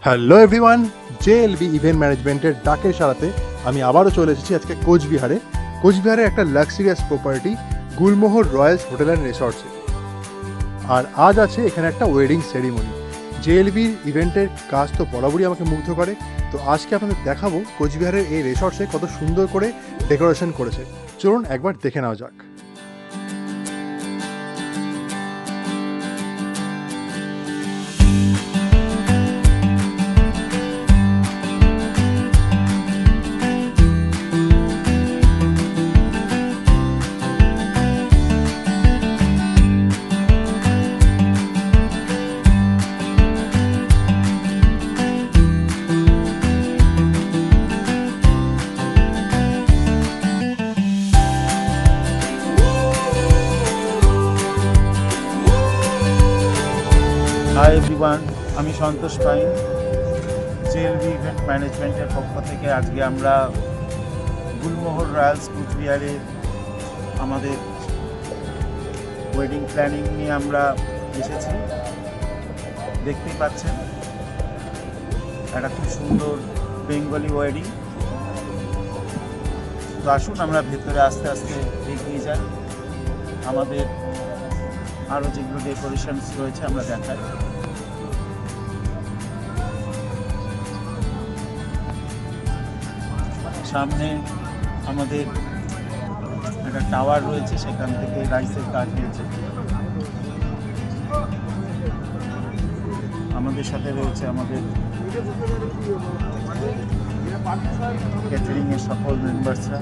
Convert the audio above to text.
Hello everyone, জেএলবি event ম্যানেজমেন্টের ডাকের সারাতে আমি আবারও চলে এসেছি আজকে কোচবিহারের একটা luxurious property Gulmohar royals hotel and রিসর্টসে। আর আজ আছে এখানে একটা ওয়েডিং সেরিমনি। জেএলবির ইভেন্টের কাজ তো বরাবরই আমাকে মুগ্ধ করে, তো আজকে আপনাদের দেখাবো কোচবিহারের এই রিসর্টসে কত সুন্দর করে ডেকোরেশন করেছে। চলুন একবার দেখে নেওয়া যাক। হাই এভরিওয়ান, আমি সন্তোষ পাই। জেএলবি ইভেন্ট ম্যানেজমেন্টের পক্ষ থেকে আজকে আমরা গুলমোহর রয়্যালস কোচবিহারে আমাদের ওয়েডিং প্ল্যানিং নিয়ে আমরা এসেছি। দেখতেই পাচ্ছেন একটা খুব সুন্দর বেঙ্গলি ওয়েডিং। তো আসুন আমরা ভেতরে আস্তে আস্তে এগিয়ে যাই, আমাদের আরও যেগুলো ডেকোরেশনস রয়েছে আমরা দেখাই। সামনে আমাদের একটা টাওয়ার রয়েছে, সেখান থেকে রাইসের কাজ হয়েছে। আমাদের সাথে রয়েছে আমাদের ক্যাটারিংয়ের সকল মেম্বার্সরা।